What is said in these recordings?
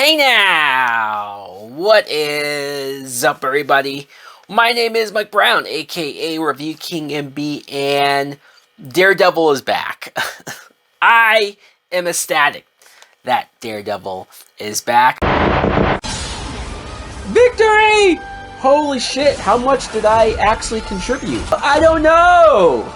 Hey now! What is up, everybody? My name is Mike Brown, aka Review King MB, and Daredevil is back. I am ecstatic that Daredevil is back. Victory! Holy shit, how much did I actually contribute? I don't know!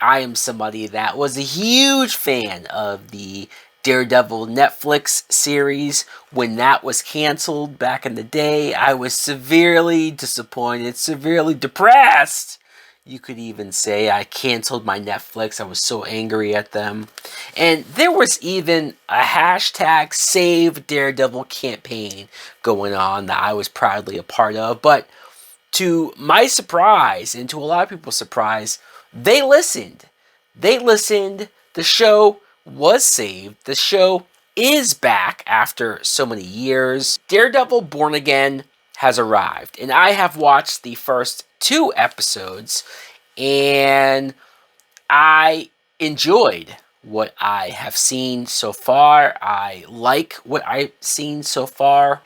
I am somebody that was a huge fan of the Daredevil Netflix series. When that was canceled back in the day, I was severely disappointed, severely depressed. You could even say I canceled my Netflix. I was so angry at them. And there was even a hashtag Save Daredevil campaign going on that I was proudly a part of. But to my surprise, and to a lot of people's surprise, they listened. They listened. The show was saved. The show is back after so many years. Daredevil Born Again has arrived, and I have watched the first 2 episodes, and I enjoyed what I have seen so far. I like what I've seen so far.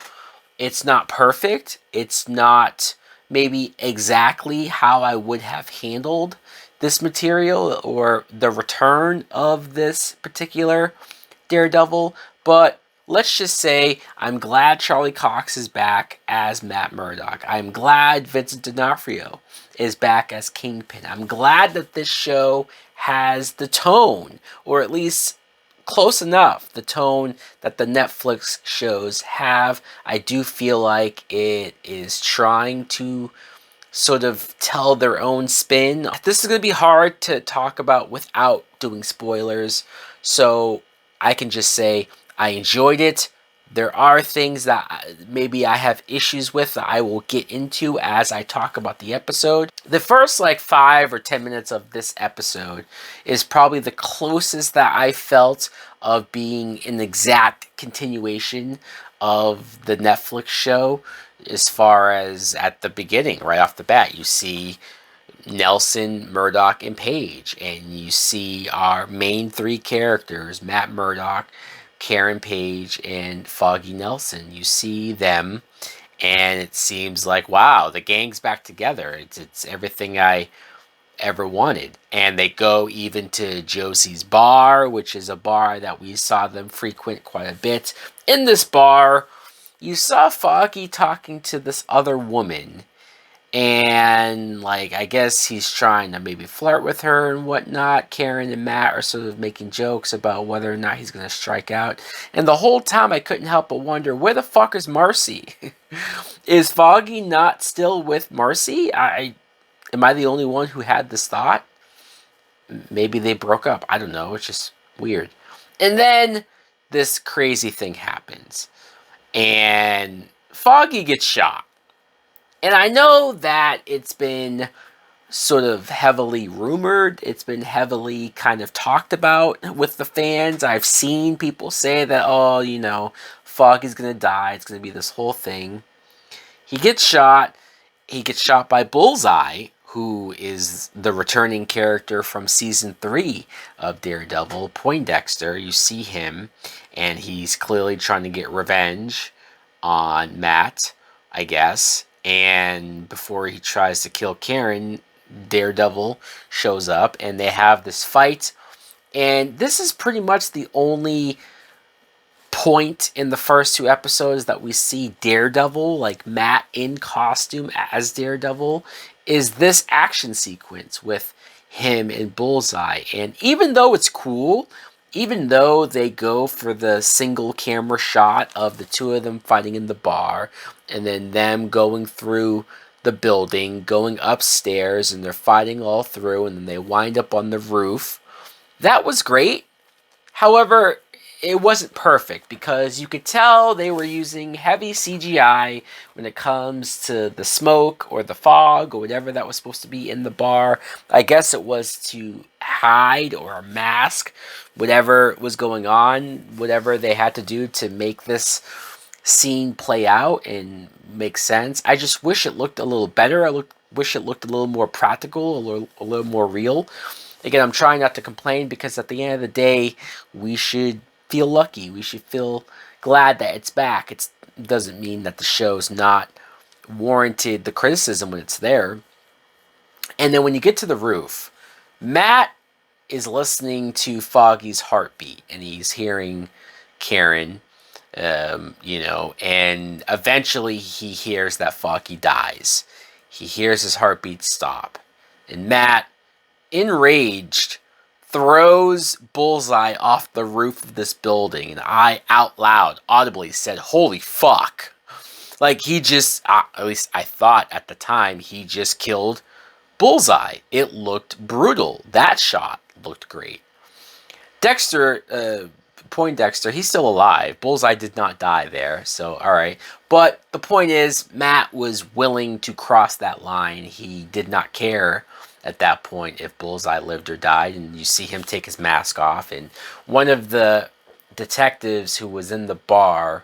It's not perfect. It's not maybe exactly how I would have handled this material or the return of this particular Daredevil, but let's just say I'm glad Charlie Cox is back as Matt Murdock. I'm glad Vincent D'Onofrio is back as Kingpin. I'm glad that this show has the tone, or at least close enough, the tone that the Netflix shows have. I do feel like it is trying to sort of tell their own spin. This is going to be hard to talk about without doing spoilers, so I can just say I enjoyed it. There are things that maybe I have issues with that I will get into as I talk about the episode. The first 5 or 10 minutes of this episode is probably the closest that I felt of being an exact continuation of the Netflix show, as far as at the beginning, right off the bat, you see Nelson, Murdock, and Paige, and you see our main 3 characters, Matt Murdock, Karen Page, and Foggy Nelson. You see them, and it seems like, wow, the gang's back together. It's everything I ever wanted. And they go even to Josie's bar, which is a bar that we saw them frequent quite a bit. In this bar, you saw Foggy talking to this other woman, and I guess he's trying to maybe flirt with her and whatnot. Karen and Matt are sort of making jokes about whether or not he's going to strike out, and the whole time I couldn't help but wonder, where the fuck is Marcy? Is Foggy not still with Marcy? Am I the only one who had this thought? Maybe they broke up. I don't know. It's just weird. And then this crazy thing happens, and Foggy gets shot. And I know that it's been sort of heavily rumored. It's been heavily kind of talked about with the fans. I've seen people say that, oh, Foggy's going to die. It's going to be this whole thing. He gets shot. He gets shot by Bullseye, who is the returning character from season 3 of Daredevil, Poindexter. You see him, and he's clearly trying to get revenge on Matt, I guess. And before he tries to kill Karen, Daredevil shows up, and they have this fight. And this is pretty much the only point in the first 2 episodes that we see Daredevil, Matt in costume as Daredevil, is this action sequence with him and Bullseye. And even though it's cool, even though they go for the single camera shot of the 2 of them fighting in the bar, and then them going through the building, going upstairs, and they're fighting all through, and then they wind up on the roof, that was great. However, it wasn't perfect, because you could tell they were using heavy CGI when it comes to the smoke or the fog or whatever that was supposed to be in the bar. I guess it was to hide or mask whatever was going on, whatever they had to do to make this scene play out and make sense. I just wish it looked a little better. Wish it looked a little more practical, a little more real. Again, I'm trying not to complain because at the end of the day, we should feel lucky. We should feel glad that it's back. It doesn't mean that the show's not warranted the criticism when it's there. And then when you get to the roof, Matt is listening to Foggy's heartbeat and he's hearing Karen, and eventually he hears that Foggy dies. He hears his heartbeat stop. And Matt, enraged, throws Bullseye off the roof of this building. And I, out loud, audibly said, "Holy fuck." Like, he just, at least I thought at the time, he just killed Bullseye. It looked brutal. That shot looked great. Dexter, Poindexter, he's still alive. Bullseye did not die there, so alright. But the point is, Matt was willing to cross that line. He did not care at that point if Bullseye lived or died, and you see him take his mask off, and one of the detectives who was in the bar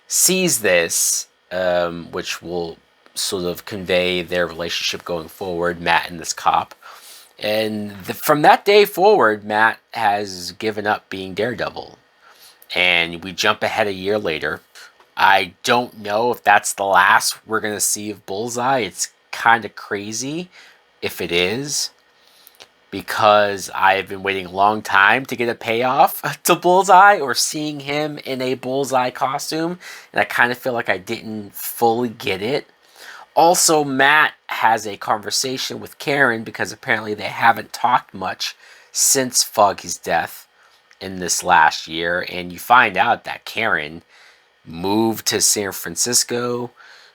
sees this, which will sort of convey their relationship going forward, Matt and this cop. And from that day forward, Matt has given up being Daredevil. And we jump ahead a year later. I don't know if that's the last we're going to see of Bullseye. It's kind of crazy if it is, because I've been waiting a long time to get a payoff to Bullseye or seeing him in a Bullseye costume. And I kind of feel like I didn't fully get it. Also, Matt has a conversation with Karen because apparently they haven't talked much since Foggy's death in this last year. And you find out that Karen moved to San Francisco.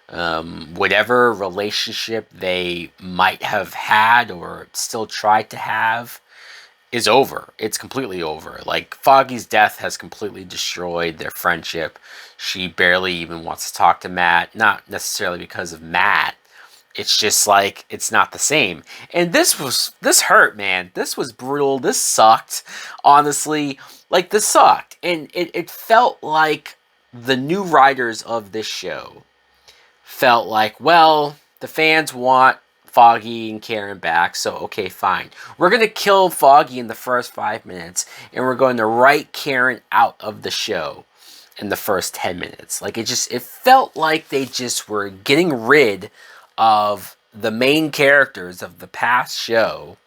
Whatever relationship they might have had or still tried to have is over. It's completely over. Like, Foggy's death has completely destroyed their friendship. She barely even wants to talk to Matt. Not necessarily because of Matt. It's just like, it's not the same. And this hurt, man. This was brutal. This sucked. Honestly, like, this sucked. And it felt like the new writers of this show felt like, well, the fans want Foggy and Karen back, so okay, fine. We're going to kill Foggy in the first 5 minutes, and we're going to write Karen out of the show in the first 10 minutes. Like, it felt like they just were getting rid of the main characters of the past show,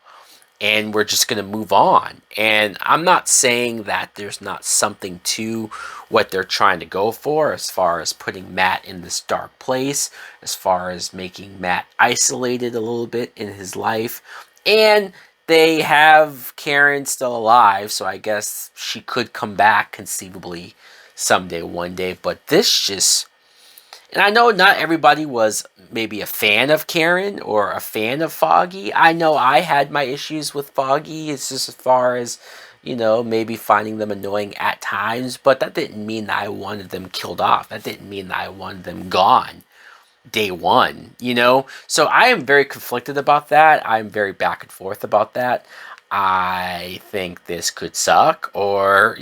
and we're just going to move on. And I'm not saying that there's not something to what they're trying to go for as far as putting Matt in this dark place, as far as making Matt isolated a little bit in his life. And they have Karen still alive, so I guess she could come back conceivably someday, one day. But this just... And I know not everybody was maybe a fan of Karen or a fan of Foggy. I know I had my issues with Foggy. It's just as far as, maybe finding them annoying at times. But that didn't mean that I wanted them killed off. That didn't mean that I wanted them gone day one, So I am very conflicted about that. I'm very back and forth about that. I think this could suck, or,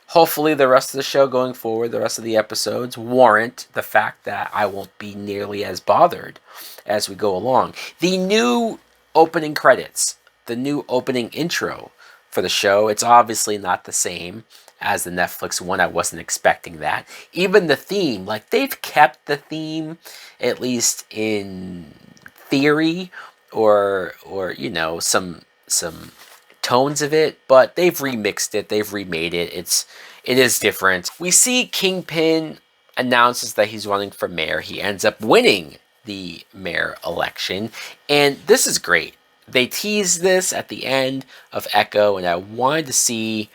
hopefully the rest of the show going forward, the rest of the episodes, warrant the fact that I won't be nearly as bothered as we go along. The new opening credits, the new opening intro for the show, it's obviously not the same as the Netflix one. I wasn't expecting that. Even the theme, like, they've kept the theme, at least in theory, or some tones of it, but they've remixed it, they've remade it. It is different. We see Kingpin announces that he's running for mayor. He ends up winning the mayor election, and this is great. They tease this at the end of Echo, and I wanted to see...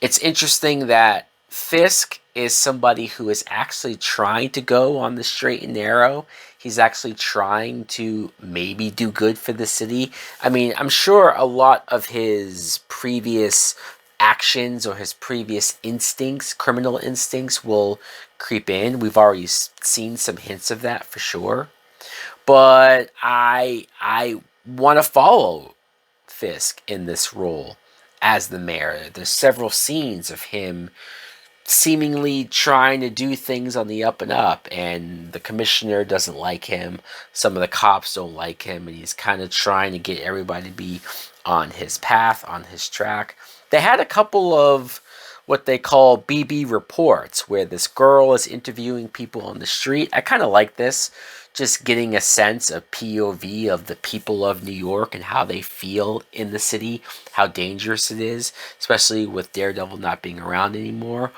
It's interesting that Fisk is somebody who is actually trying to go on the straight and narrow. He's actually trying to maybe do good for the city. I mean, I'm sure a lot of his previous actions or his previous instincts, criminal instincts, will creep in. We've already seen some hints of that for sure. But I want to follow Fisk in this role as the mayor. There's several scenes of him seemingly trying to do things on the up and up, and the commissioner doesn't like him. Some of the cops don't like him, and he's kind of trying to get everybody to be on his path, on his track. They had a couple of what they call BB reports, where this girl is interviewing people on the street. I kind of like this, just getting a sense of POV of the people of New York and how they feel in the city, how dangerous it is, especially with Daredevil not being around anymore.